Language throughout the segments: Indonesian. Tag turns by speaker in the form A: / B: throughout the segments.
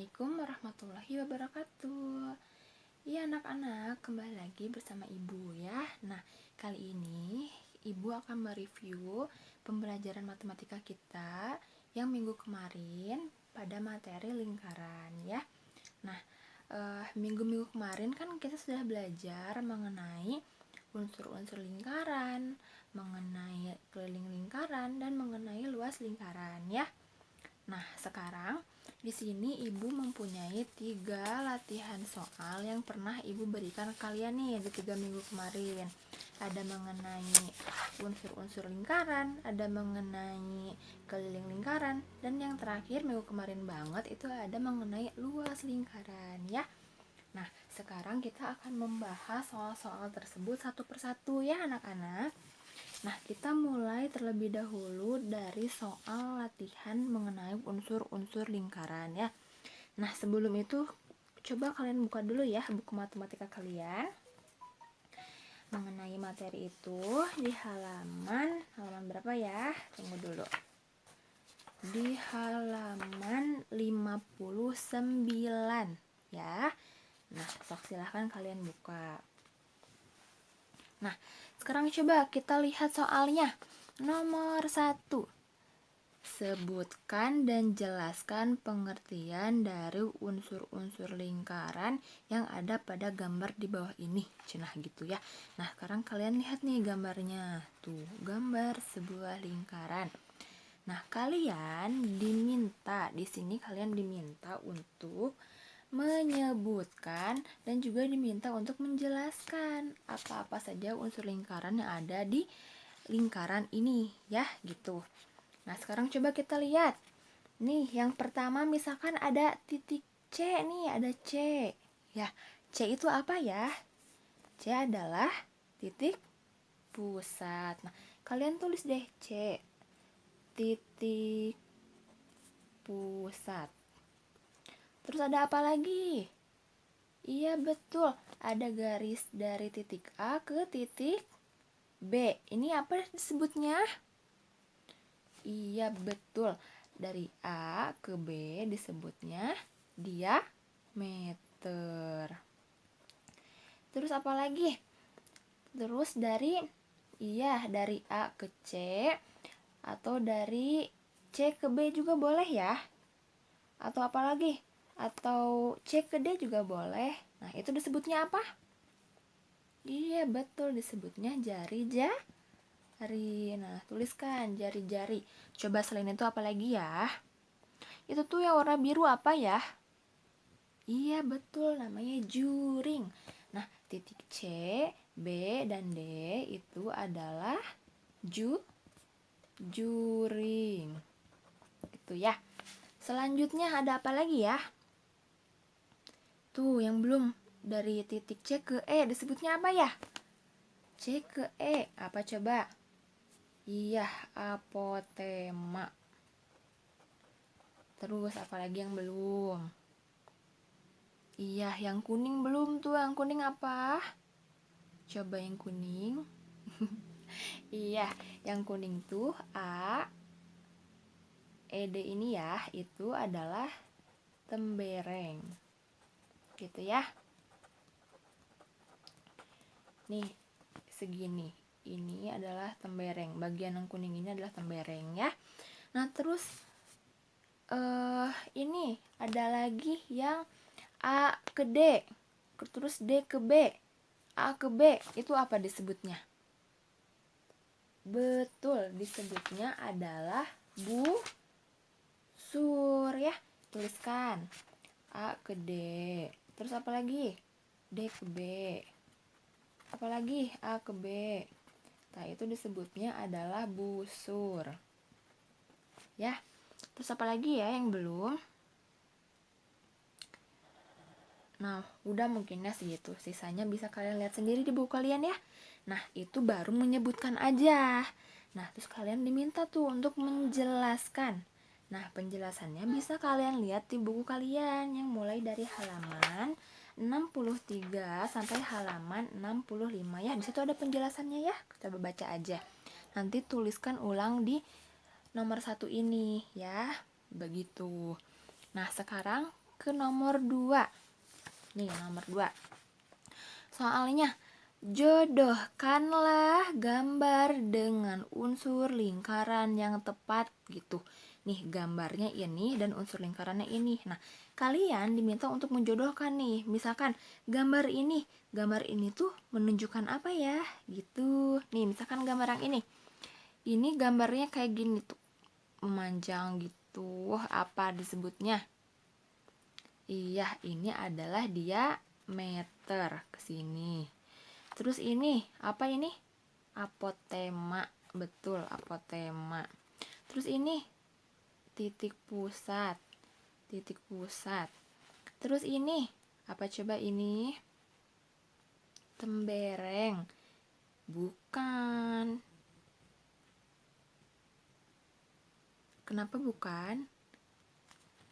A: Assalamualaikum warahmatullahi wabarakatuh. Ya anak-anak, kembali lagi bersama Ibu ya. Nah, kali ini Ibu akan mereview pembelajaran matematika kita yang minggu kemarin pada materi lingkaran ya. Nah, minggu-minggu kemarin kan kita sudah belajar mengenai unsur-unsur lingkaran, mengenai keliling lingkaran, dan mengenai luas lingkaran ya. Nah, sekarang di sini Ibu mempunyai 3 latihan soal yang pernah Ibu berikan ke kalian nih di 3 minggu kemarin. Ada mengenai unsur-unsur lingkaran, ada mengenai keliling lingkaran, dan yang terakhir minggu kemarin banget itu ada mengenai luas lingkaran ya. Nah, sekarang kita akan membahas soal-soal tersebut satu persatu ya anak-anak. Nah, kita mulai terlebih dahulu dari soal latihan mengenai unsur-unsur lingkaran ya. Nah, sebelum itu coba kalian buka dulu ya buku matematika kalian. Mengenai materi itu di halaman berapa ya? Tunggu dulu. Di halaman 59 ya. Nah, sok silahkan kalian buka. Nah, sekarang coba kita lihat soalnya. Nomor 1. Sebutkan dan jelaskan pengertian dari unsur-unsur lingkaran yang ada pada gambar di bawah ini. Cenah gitu ya. Nah, sekarang kalian lihat nih gambarnya. Tuh, gambar sebuah lingkaran. Nah, kalian diminta, di sini kalian diminta untuk menyebutkan dan juga diminta untuk menjelaskan apa-apa saja unsur lingkaran yang ada di lingkaran ini ya gitu. Nah, sekarang coba kita lihat. Nih, yang pertama misalkan ada titik C nih, ada C. Ya, C itu apa ya? C adalah titik pusat. Nah, kalian tulis deh C. Titik pusat. Terus ada apa lagi? Iya betul, ada garis dari titik A ke titik B. Ini apa disebutnya? Iya betul, dari A ke B disebutnya diameter. Terus apa lagi? Terus dari A ke C atau dari C ke B juga boleh ya. Atau apa lagi? Atau C ke D juga boleh. Nah, itu disebutnya apa? Iya, betul, disebutnya jari-jari. Nah, tuliskan jari-jari. Coba selain itu apa lagi ya? Itu tuh yang warna biru apa ya? Iya, betul, namanya juring. Nah, titik C, B, dan D itu adalah juring. Gitu ya. Selanjutnya ada apa lagi ya? Tuh, yang belum. Dari titik C ke E disebutnya apa ya? C ke E, apa coba? Iya, apotema. Terus apa lagi yang belum? Iya, yang kuning belum tuh. Yang kuning apa? Coba yang kuning. Iya, yang kuning tuh A, ED ini ya, itu adalah tembereng. Gitu ya. Nih, segini. Ini adalah tembereng. Bagian yang kuning ini adalah tembereng ya. Nah, terus ini ada lagi yang A ke D, terus D ke B, A ke B, itu apa disebutnya? Betul, disebutnya adalah busur ya. Tuliskan A ke D. Terus apa lagi? D ke B. Apalagi A ke B. Nah, itu disebutnya adalah busur. Ya. Terus apa lagi ya yang belum? Nah, udah mungkinnya segitu. Sisanya bisa kalian lihat sendiri di buku kalian ya. Nah, itu baru menyebutkan aja. Nah, terus kalian diminta tuh untuk menjelaskan. Nah, penjelasannya bisa kalian lihat di buku kalian yang mulai dari halaman 63 sampai halaman 65 ya. Di situ ada penjelasannya ya. Coba baca aja. Nanti tuliskan ulang di nomor 1 ini ya. Begitu. Nah, sekarang ke nomor 2. Nih, nomor 2. Soalnya, jodohkanlah gambar dengan unsur lingkaran yang tepat gitu. Nih, gambarnya ini dan unsur lingkarannya ini. Nah, kalian diminta untuk menjodohkan nih. Misalkan gambar ini tuh menunjukkan apa ya? Gitu. Nih, misalkan gambar yang ini. Ini gambarnya kayak gini tuh. Memanjang gitu. Apa disebutnya? Iya, ini adalah diameter ke sini. Terus ini, apa ini? Apotema. Betul, apotema. Terus ini titik pusat. Titik pusat. Terus ini, apa coba ini? Tembereng. Bukan. Kenapa bukan?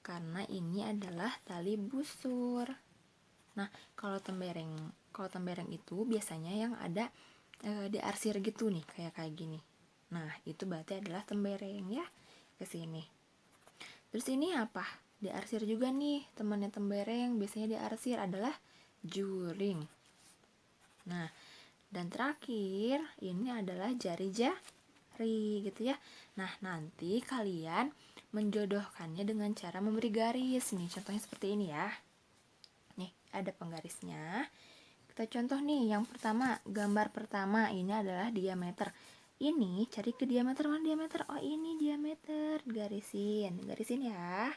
A: Karena ini adalah tali busur. Nah, kalau tembereng itu biasanya yang ada diarsir gitu nih, kayak gini. Nah, itu berarti adalah tembereng ya, ke sini. Terus ini apa? Diarsir juga nih, temannya tembereng biasanya diarsir adalah juring. Nah, dan terakhir ini adalah jari-jari gitu ya. Nah, nanti kalian menjodohkannya dengan cara memberi garis. Nih, contohnya seperti ini ya. Nih, ada penggarisnya. Kita contoh nih, yang pertama, gambar pertama ini adalah diameter. Ini cari ke diameter, mana diameter? Oh, ini diameter. Garisin ya.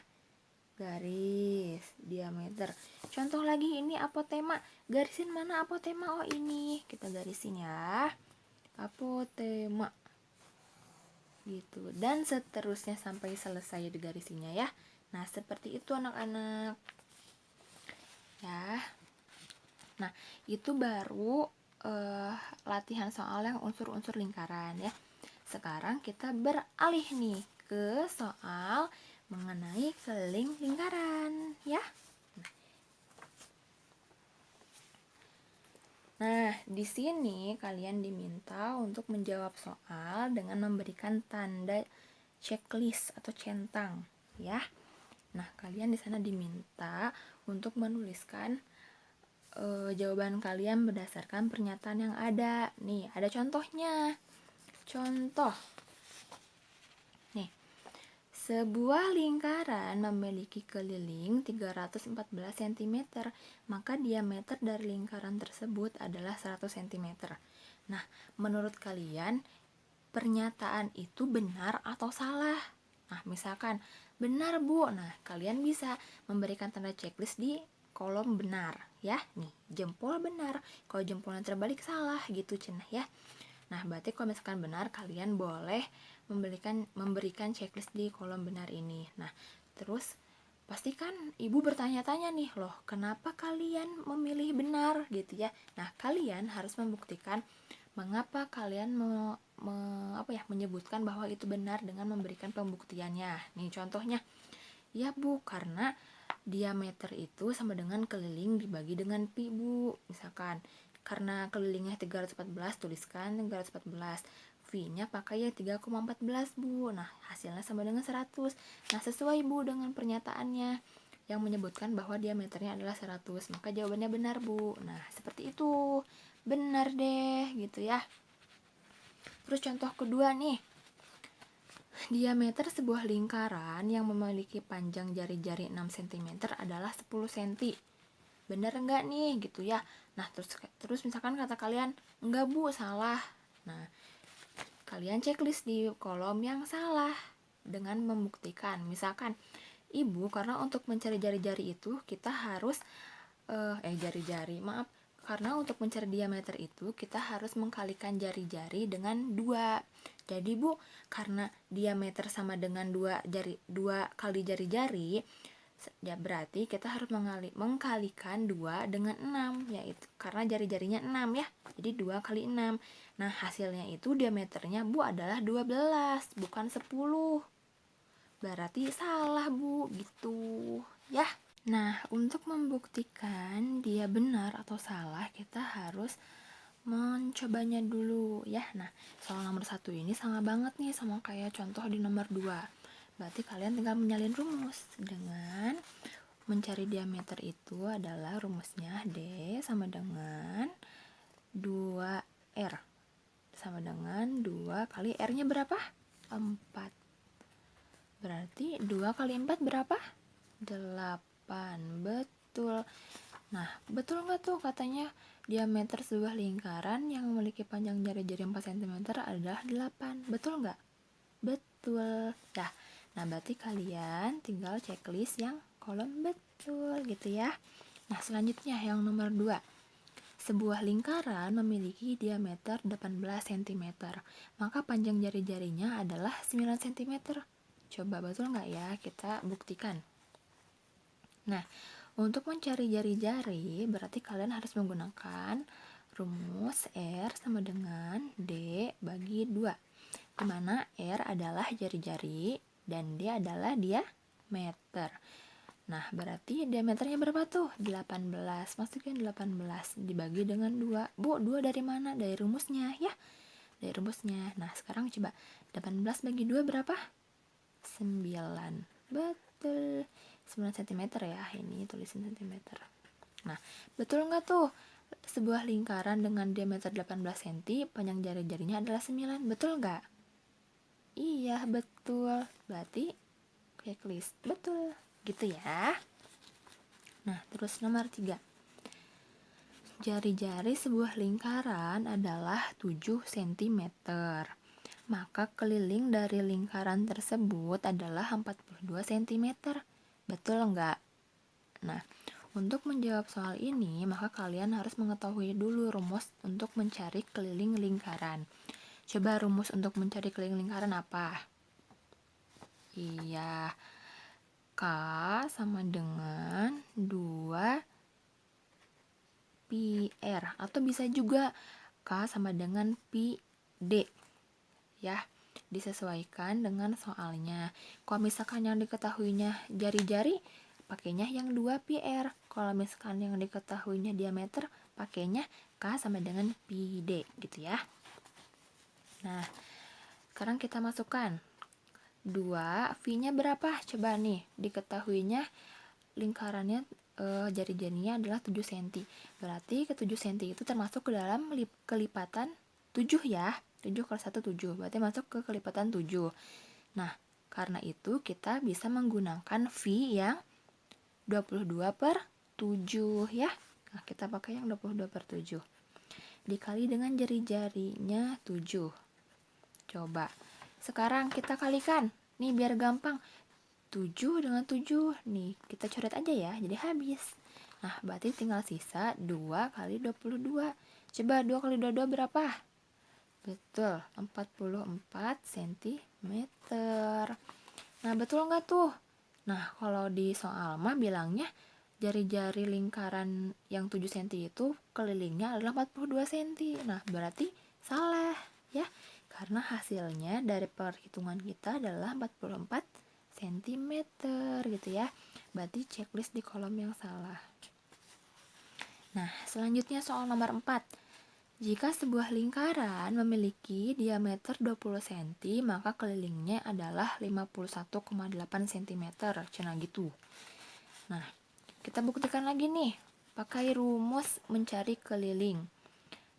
A: Garis diameter. Contoh lagi, ini apotema. Garisin mana apotema? Oh, ini. Kita garisin ya. Apotema. Gitu. Dan seterusnya sampai selesai digarisinya ya. Nah, seperti itu anak-anak. Ya. Nah, itu baru latihan soal yang unsur-unsur lingkaran ya. Sekarang kita beralih nih ke soal mengenai keliling lingkaran ya. Nah, di sini kalian diminta untuk menjawab soal dengan memberikan tanda checklist atau centang ya. Nah, kalian di sana diminta untuk menuliskan jawaban kalian berdasarkan pernyataan yang ada. Nih, ada contohnya. Contoh. Nih. Sebuah lingkaran memiliki keliling 314 cm, maka diameter dari lingkaran tersebut adalah 100 cm. Nah, menurut kalian pernyataan itu benar atau salah? Nah, misalkan benar, Bu. Nah, kalian bisa memberikan tanda checklist di kolom benar ya. Nih, jempol benar. Kalau jempolnya terbalik salah gitu cenah ya. Nah, berarti kalau misalkan benar, kalian boleh memberikan checklist di kolom benar ini. Nah, terus pastikan ibu bertanya-tanya nih, loh, kenapa kalian memilih benar gitu ya. Nah, kalian harus membuktikan mengapa kalian menyebutkan bahwa itu benar dengan memberikan pembuktiannya. Nih contohnya, ya Bu, karena diameter itu sama dengan keliling dibagi dengan pi, Bu. Misalkan karena kelilingnya 314, tuliskan 314. V-nya pakai ya 3,14, Bu. Nah, hasilnya sama dengan 100. Nah, sesuai, Bu, dengan pernyataannya yang menyebutkan bahwa diameternya adalah 100, maka jawabannya benar, Bu. Nah, seperti itu. Benar deh, gitu ya. Terus contoh kedua nih. Diameter sebuah lingkaran yang memiliki panjang jari-jari 6 cm adalah 10 cm. Bener enggak nih gitu ya. Nah, terus misalkan kata kalian, enggak Bu, salah. Nah, kalian checklist di kolom yang salah dengan membuktikan. Misalkan, Ibu, karena untuk mencari jari-jari itu kita harus karena untuk mencari diameter itu kita harus mengkalikan jari-jari dengan 2. Jadi Bu, karena diameter sama dengan 2 kali jari-jari, ya berarti kita harus mengkalikan 2 dengan 6, yaitu karena jari-jarinya 6 ya. Jadi 2 kali 6. Nah, hasilnya itu diameternya Bu adalah 12, bukan 10. Berarti salah, Bu, gitu ya. Nah, untuk membuktikan dia benar atau salah, kita harus mencobanya dulu ya. Nah, soal nomor 1 ini sama banget nih sama kayak contoh di nomor 2. Berarti kalian tinggal menyalin rumus dengan mencari diameter itu adalah rumusnya D sama dengan 2R sama dengan 2 kali R-nya berapa? 4. Berarti 2 kali 4 berapa? 8. Betul. Nah, betul nggak tuh katanya diameter sebuah lingkaran yang memiliki panjang jari-jari 4 cm adalah 8. Betul nggak? Betul. Nah, berarti kalian tinggal checklist yang kolom betul gitu ya. Nah, selanjutnya yang nomor 2. Sebuah lingkaran memiliki diameter 18 cm, maka panjang jari-jarinya adalah 9 cm. Coba betul nggak ya? Kita buktikan. Nah, untuk mencari jari-jari, berarti kalian harus menggunakan rumus R sama dengan D bagi 2. Di mana R adalah jari-jari dan D adalah diameter. Nah, berarti diameternya berapa tuh? 18. Masukin 18 dibagi dengan 2. Bu, 2 dari mana? Dari rumusnya ya. Dari rumusnya. Nah, sekarang coba 18 bagi 2 berapa? 9. Betul. 9 cm ya. Ini tulisin cm. Nah, betul nggak tuh? Sebuah lingkaran dengan diameter 18 cm, panjang jari-jarinya adalah 9. Betul nggak? Iya, betul. Berarti checklist. Betul. Gitu ya. Nah, terus nomor 3. Jari-jari sebuah lingkaran adalah 7 cm. Maka keliling dari lingkaran tersebut adalah 42 cm. Betul enggak? Nah, untuk menjawab soal ini, maka kalian harus mengetahui dulu rumus untuk mencari keliling lingkaran. Coba rumus untuk mencari keliling lingkaran apa? Iya, K sama dengan 2 pi R, atau bisa juga K sama dengan pi D ya, disesuaikan dengan soalnya. Kalau misalkan yang diketahuinya jari-jari, pakainya yang 2 pi R. Kalau misalkan yang diketahuinya diameter, pakainya K sama dengan pi D gitu ya. Nah, sekarang kita masukkan 2, V-nya berapa? Coba nih, diketahuinya lingkarannya jari-jarinya adalah 7 cm. Berarti ke 7 cm itu termasuk ke dalam kelipatan 7 ya. 7 kali 1 7. Berarti masuk ke kelipatan 7. Nah, karena itu kita bisa menggunakan V yang 22 per 7 ya. Nah, kita pakai yang 22 per 7. Dikali dengan jari-jarinya 7. Coba. Sekarang kita kalikan. Nih biar gampang. 7 dengan 7 nih kita coret aja ya, jadi habis. Nah, berarti tinggal sisa 2 kali 22. Coba 2 kali 22 berapa? Betul, 44 cm. Nah, betul nggak tuh? Nah, kalau di soal mah bilangnya jari-jari lingkaran yang 7 cm itu kelilingnya adalah 42 cm. Nah, berarti salah ya, karena hasilnya dari perhitungan kita adalah 44 cm gitu ya. Berarti checklist di kolom yang salah. Nah, selanjutnya soal nomor 4. Jika sebuah lingkaran memiliki diameter 20 cm, maka kelilingnya adalah 51,8 cm. Cina gitu. Nah, kita buktikan lagi nih, pakai rumus mencari keliling.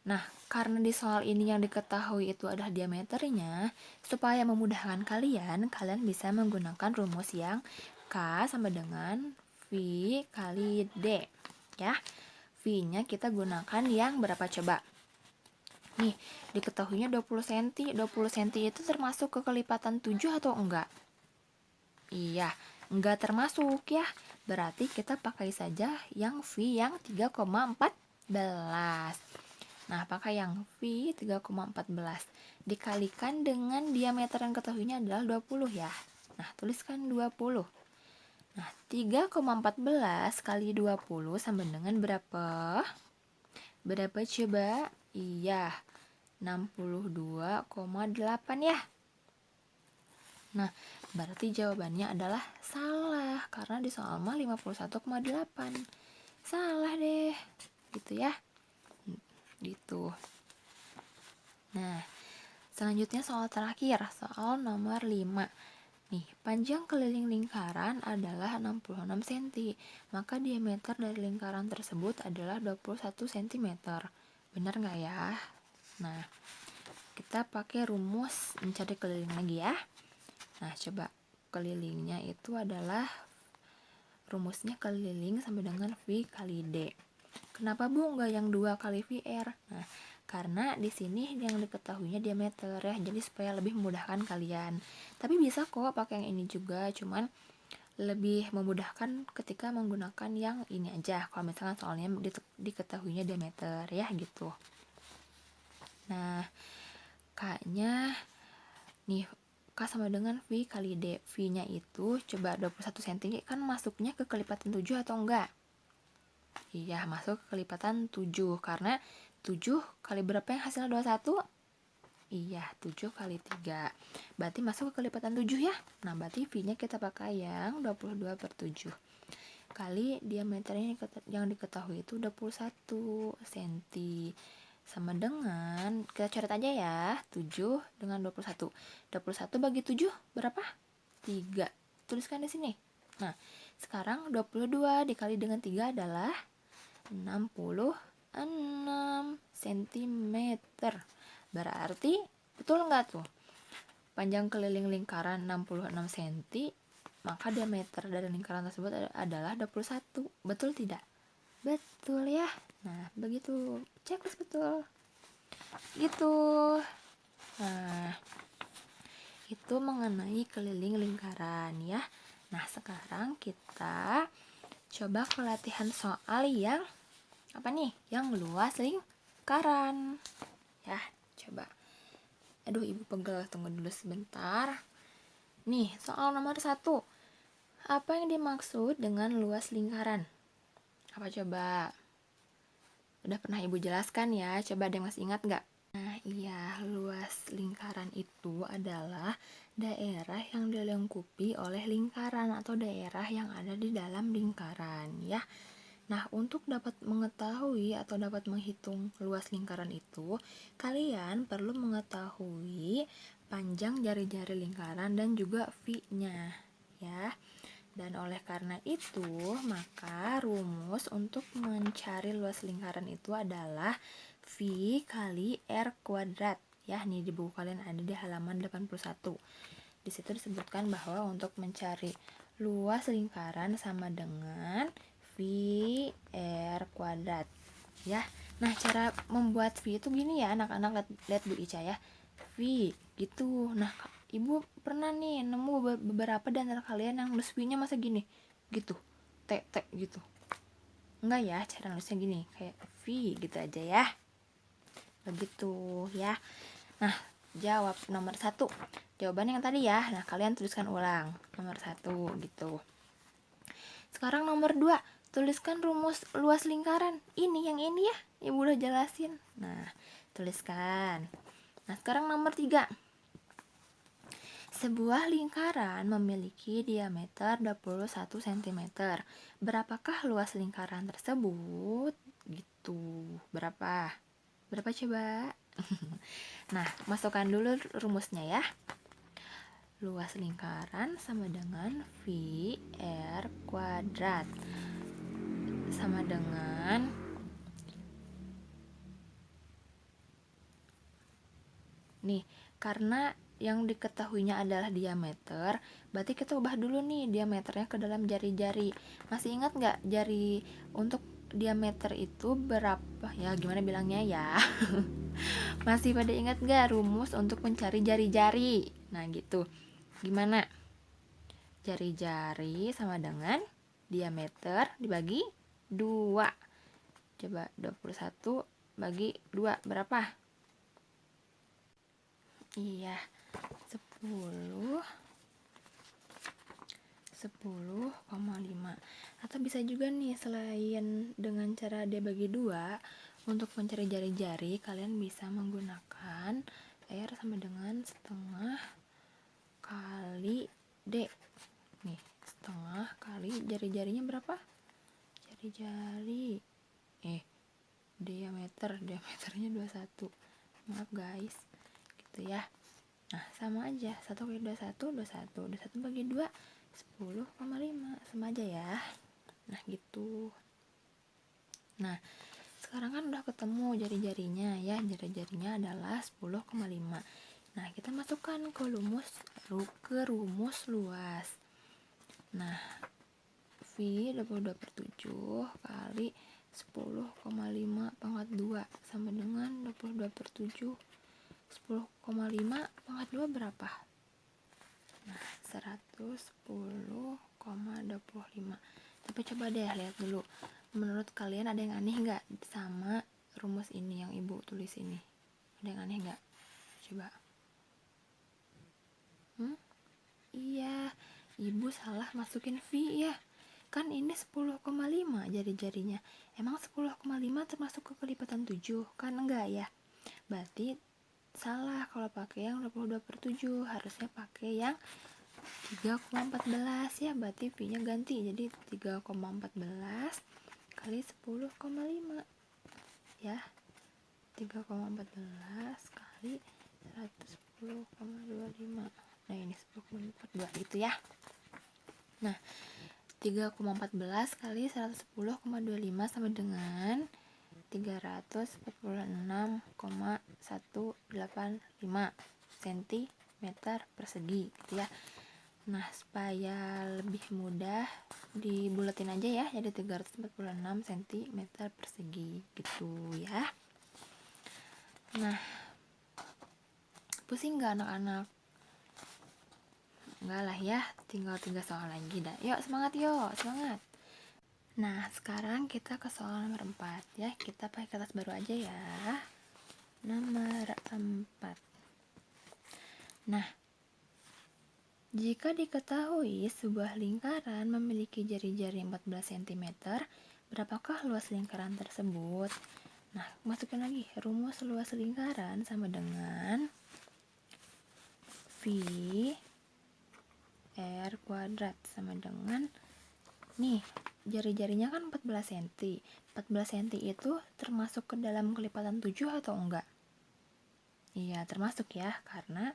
A: Nah, karena di soal ini yang diketahui itu adalah diameternya, supaya memudahkan kalian bisa menggunakan rumus yang K sama dengan V kali D. Ya, V-nya kita gunakan yang berapa coba? Nih, diketahuinya 20 cm. 20 cm itu termasuk ke kelipatan 7 atau enggak? Iya, enggak termasuk ya. Berarti kita pakai saja yang V yang 3,14. Nah, pakai yang V 3,14 dikalikan dengan diameter yang ketahuinya adalah 20 ya. Nah, tuliskan 20. Nah, 3,14 kali 20 sama dengan berapa? Berapa coba? Iya, 62,8 ya. Nah, berarti jawabannya adalah salah karena di soal mah 51,8. Salah deh. Gitu ya. Gitu. Nah, selanjutnya soal terakhir, soal nomor 5. Nih, panjang keliling lingkaran adalah 66 cm, maka diameter dari lingkaran tersebut adalah 21 cm. Benar nggak ya? Nah, kita pakai rumus mencari keliling lagi ya. Nah, coba kelilingnya itu adalah rumusnya keliling sama dengan V kali D. Kenapa Bu nggak yang 2 kali VR? Nah, karena di sini yang diketahuinya diameter ya, jadi supaya lebih memudahkan kalian. Tapi bisa kok pakai yang ini juga, cuman lebih memudahkan ketika menggunakan yang ini aja. Kalau misalkan soalnya diketahuinya diameter ya gitu. Nah, K-nya nih K sama dengan V kali D. V-nya itu coba 21 cm kan masuknya ke kelipatan 7 atau enggak? Iya, masuk ke kelipatan 7 karena 7 kali berapa yang hasilnya 21? Iya, 7 kali 3. Berarti masuk ke kelipatan 7 ya. Nah, berarti V-nya kita pakai yang 22 per 7. Kali diameternya yang diketahui itu 21 cm. Sama dengan, kita coret aja ya, 7 dengan 21. 21 bagi 7 berapa? 3. Tuliskan di sini. Nah, sekarang 22 dikali dengan 3 adalah 66 cm. Berarti betul nggak tuh? Panjang keliling lingkaran 66 cm, maka diameter dari lingkaran tersebut adalah 21. Betul tidak? Betul ya. Nah, begitu. Checklist betul. Gitu. Nah, itu mengenai keliling lingkaran ya. Nah, sekarang kita coba ke latihan soal yang apa nih? Yang luas lingkaran. Ya, coba. Aduh, Ibu pegel. Tunggu dulu sebentar. Nih, soal nomor 1. Apa yang dimaksud dengan luas lingkaran? Apa coba? Udah pernah Ibu jelaskan ya. Coba ada yang masih ingat nggak? Nah, iya, luas lingkaran itu adalah daerah yang dilingkupi oleh lingkaran atau daerah yang ada di dalam lingkaran ya. Nah, untuk dapat mengetahui atau dapat menghitung luas lingkaran itu, kalian perlu mengetahui panjang jari-jari lingkaran dan juga V-nya ya. Dan oleh karena itu, maka rumus untuk mencari luas lingkaran itu adalah V kali R kuadrat. Ya, nih di buku kalian ada di halaman 81. Di situ disebutkan bahwa untuk mencari luas lingkaran sama dengan V R kuadrat. Ya. Nah, cara membuat V itu gini ya, anak-anak, lihat Bu Ica ya. V gitu. Nah, Ibu pernah nih nemu beberapa di antara kalian yang nulis V-nya masa gini gitu, T gitu. Enggak ya, cara nulisnya gini, kayak V gitu aja ya. Begitu ya. Nah, jawab nomor 1. Jawaban yang tadi ya. Nah, kalian tuliskan ulang nomor 1 gitu. Sekarang nomor 2. Tuliskan rumus luas lingkaran. Ini yang ini ya, Ibu udah jelasin. Nah, tuliskan. Nah, sekarang nomor 3. Sebuah lingkaran memiliki diameter 21 cm. Berapakah luas lingkaran tersebut? Gitu. Berapa? Berapa coba? Nah, masukkan dulu rumusnya ya. Luas lingkaran sama dengan VR kuadrat. Sama dengan nih, karena yang diketahuinya adalah diameter, berarti kita ubah dulu nih diameternya ke dalam jari-jari. Masih ingat nggak jari untuk diameter itu berapa? Ya, gimana bilangnya ya? Masih pada ingat nggak rumus untuk mencari jari-jari? Nah, gitu. Gimana? Jari-jari sama dengan diameter dibagi 2. Coba 21 bagi 2 berapa? Iya, 10,5. Atau bisa juga nih, selain dengan cara D bagi 2, untuk mencari jari-jari kalian bisa menggunakan R sama dengan setengah kali D. Nih, setengah kali jari-jarinya berapa? Jari-jari diameternya 21. Maaf guys. Gitu ya. Nah, sama aja. 1 kali 21, 21. 21 bagi 2, 10,5. Sama aja ya. Nah, gitu. Nah, sekarang kan udah ketemu jari-jarinya ya. Jari-jarinya adalah 10,5. Nah, kita masukkan ke rumus luas. Nah, V 22/7 kali 10,5 pangkat 2 sama dengan 22/7. 10,5 pangkat 2 berapa? Nah, 110,25. Tapi coba deh lihat dulu. Menurut kalian ada yang aneh nggak sama rumus ini yang ibu tulis ini? Ada yang aneh nggak? Coba. Iya, ibu salah masukin V ya. Kan ini 10,5 jari-jarinya. Emang 10,5 termasuk ke kelipatan 7? Kan enggak ya? Berarti salah kalau pakai yang 22/7. Harusnya pakai yang 3,14 ya. Berarti V-nya ganti jadi 3,14 kali 10,5 ya. 3,14 kali 110,25. Nah, ini 10,42 gitu ya. Nah, 3,14 kali 110,25 sama dengan 346,185 cm persegi gitu ya. Nah, supaya lebih mudah dibulatin aja ya, jadi 346 cm persegi gitu ya. Nah, pusing gak anak-anak? Enggak lah ya, tinggal 3 soal lagi dah. Yuk semangat, yuk semangat. Nah, sekarang kita ke soal nomor 4 ya. Kita pakai kertas baru aja ya. Nomor 4. Nah, jika diketahui sebuah lingkaran memiliki jari-jari 14 cm, berapakah luas lingkaran tersebut? Nah, masukin lagi rumus luas lingkaran sama dengan V R kuadrat sama dengan nih, jari-jarinya kan 14 cm. 14 cm itu termasuk ke dalam kelipatan 7 atau enggak? Iya, termasuk ya, karena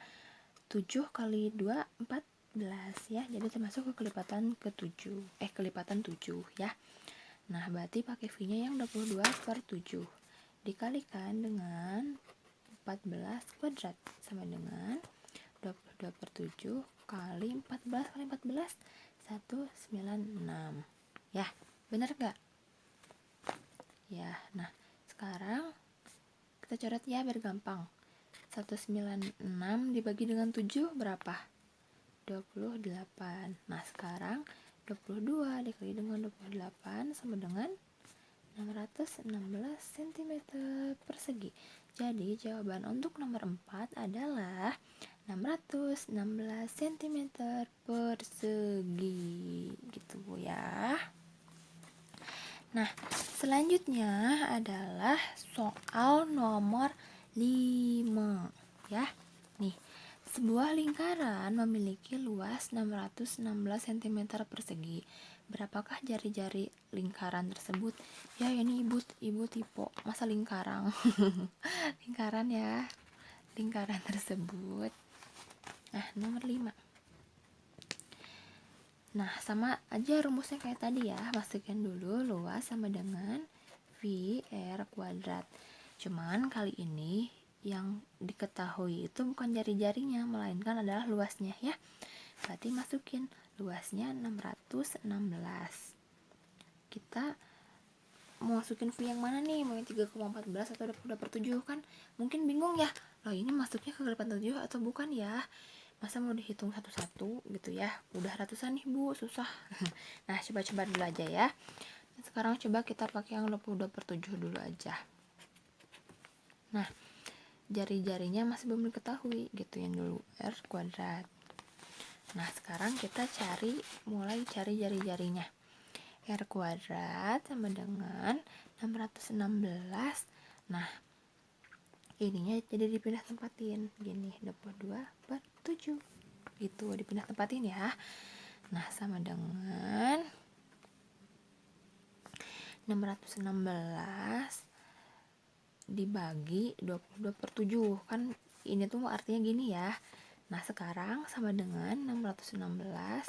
A: 7 kali 2, 14 ya. Jadi termasuk ke kelipatan kelipatan 7 ya. Nah, berarti pakai V-nya yang 22/7 dikalikan dengan 14 kuadrat sama dengan 22/7 kali 14 kali 14 196 ya. Bener gak? Ya, nah sekarang kita coret ya biar gampang. 196 dibagi dengan 7 berapa? 28. Nah, sekarang 22 dikali dengan 28 sama dengan 616 cm persegi. Jadi jawaban untuk nomor 4 adalah 616 cm persegi gitu ya. Nah, selanjutnya adalah soal nomor 5 ya. Nih, sebuah lingkaran memiliki luas 616 cm persegi. Berapakah jari-jari lingkaran tersebut? Ya, ini ibu tipe masa lingkaran. Lingkaran ya. Lingkaran tersebut. Nah, nomor 5. Nah, sama aja rumusnya kayak tadi ya. Masukin dulu luas sama dengan V R kuadrat. Cuman kali ini yang diketahui itu bukan jari-jarinya, melainkan adalah luasnya ya. Berarti masukin luasnya 616. Kita mau masukin V yang mana nih? Mau yang 3,14 atau 22/7 kan? Mungkin bingung ya. Loh, ini masuknya ke kelipatan 7 atau bukan ya? Masa mau dihitung satu-satu gitu ya? Udah ratusan nih Bu, susah. Nah, coba-coba dulu aja ya. Sekarang coba kita pakai yang 22/7 dulu aja. Nah, jari-jarinya masih belum diketahui, gituin dulu R kuadrat. Nah, sekarang kita mulai cari jari-jarinya. R kuadrat sama dengan 616. Nah, ininya jadi dipindah tempatin gini, 22/7 gitu, dipindah tempatin ya. Nah, sama dengan 616 dibagi 22/7 kan, ini tuh artinya gini ya. Nah, sekarang sama dengan 616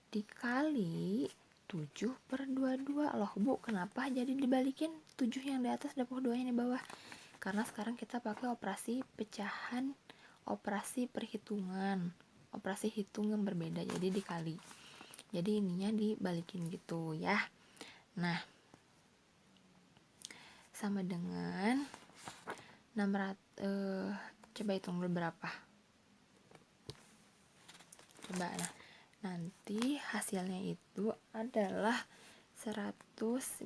A: dikali 7/22. Loh Bu, kenapa jadi dibalikin 7 yang di atas 22 yang di bawah? Karena sekarang kita pakai operasi pecahan, operasi perhitungan, operasi hitung yang berbeda, jadi dikali. Jadi ininya dibalikin gitu ya. Nah, sama dengan 600, coba hitung dulu berapa. Coba, nah nanti hasilnya itu adalah 196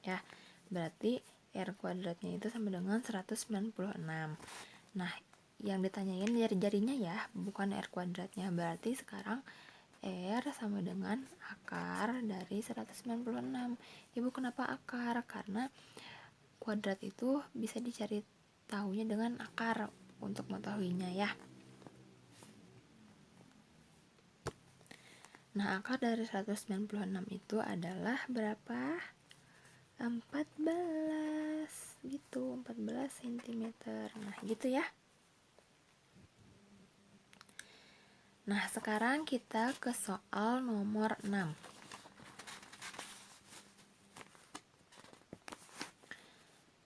A: ya. Berarti R kuadratnya itu sama dengan 196. Nah, yang ditanyain jari-jarinya ya, bukan R kuadratnya. Berarti sekarang R sama dengan akar dari 196. Ibu, kenapa akar? Karena kuadrat itu bisa dicari tahunya dengan akar untuk mengetahuinya ya. Nah, akar dari 196 itu adalah berapa? 14 gitu, 14 cm. Nah, gitu ya. Nah, sekarang kita ke soal nomor 6.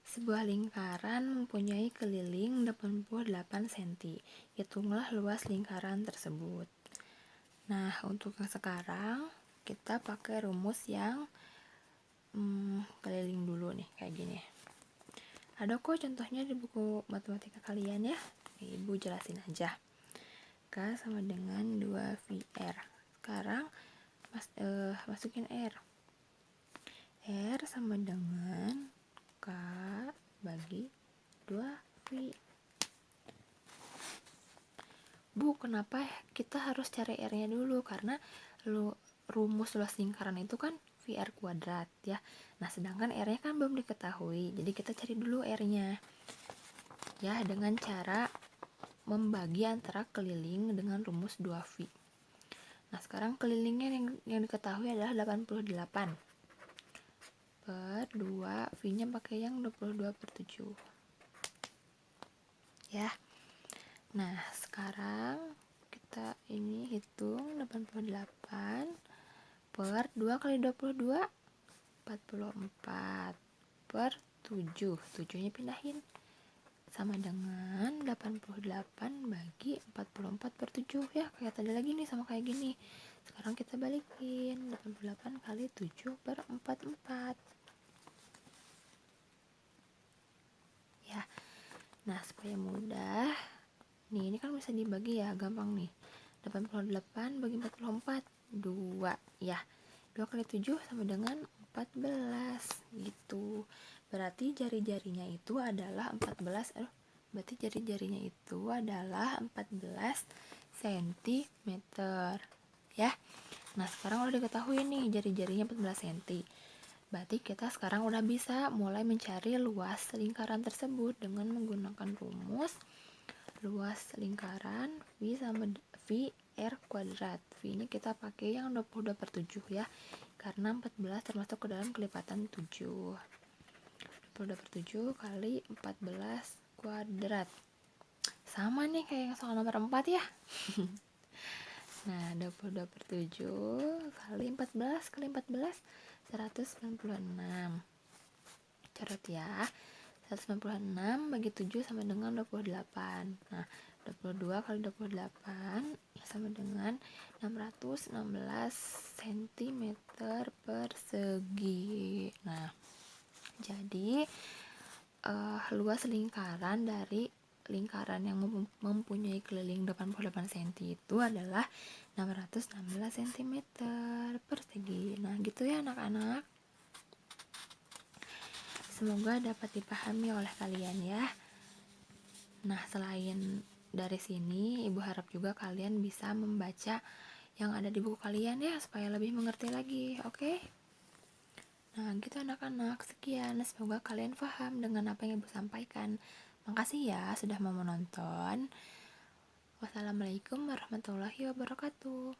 A: Sebuah lingkaran mempunyai keliling 88 cm. Hitunglah luas lingkaran tersebut. Nah, untuk yang sekarang kita pakai rumus yang keliling dulu nih, kayak gini. Ada kok contohnya di buku matematika kalian ya. Ibu jelasin aja. K sama dengan 2VR. Sekarang masukin R. R sama dengan K bagi 2V. Bu, kenapa kita harus cari R-nya dulu? Karena rumus luas lingkaran itu kan VR kuadrat ya. Nah, sedangkan R-nya kan belum diketahui. Jadi kita cari dulu R-nya. Ya, dengan cara membagi antara keliling dengan rumus 2V. Nah, sekarang kelilingnya yang diketahui adalah 88 per 2, V-nya pakai yang 22/7. Ya. Nah, sekarang kita ini hitung 88 per 2 kali 22, 44 per 7. 7-nya pindahin. Sama dengan 88 bagi 44/7 ya, kayak tadi lagi nih, sama kayak gini. Sekarang kita balikin 88 kali 7/44 ya. Nah, supaya mudah nih, ini kan bisa dibagi ya, gampang nih. 88 bagi 44, 2 ya. 2 kali 7 sama dengan 14 gitu. Berarti jari-jarinya itu adalah 14 cm ya. Nah, sekarang udah diketahui nih jari-jarinya 14 cm. Berarti kita sekarang udah bisa mulai mencari luas lingkaran tersebut dengan menggunakan rumus luas lingkaran V sama V R kuadrat. V ini kita pakai yang 22/7 ya, karena 14 termasuk ke dalam kelipatan 7. 22/7 kali 14 kuadrat. Sama nih kayak yang soal nomor 4 ya. Nah, 22/7 kali 14 kali 14, 196. Catat ya. 196 bagi 7 sama dengan 28. Nah, 22 kali 28 sama dengan 616 cm persegi. Nah, jadi luas lingkaran dari lingkaran yang mempunyai keliling 88 cm itu adalah 616 cm persegi. Nah, gitu ya anak-anak. Semoga dapat dipahami oleh kalian ya. Nah, selain dari sini, Ibu harap juga kalian bisa membaca yang ada di buku kalian ya, supaya lebih mengerti lagi, oke? Nah, gitu anak-anak. Sekian, semoga kalian paham dengan apa yang Ibu sampaikan. Makasih ya sudah mau menonton. Wassalamualaikum warahmatullahi wabarakatuh.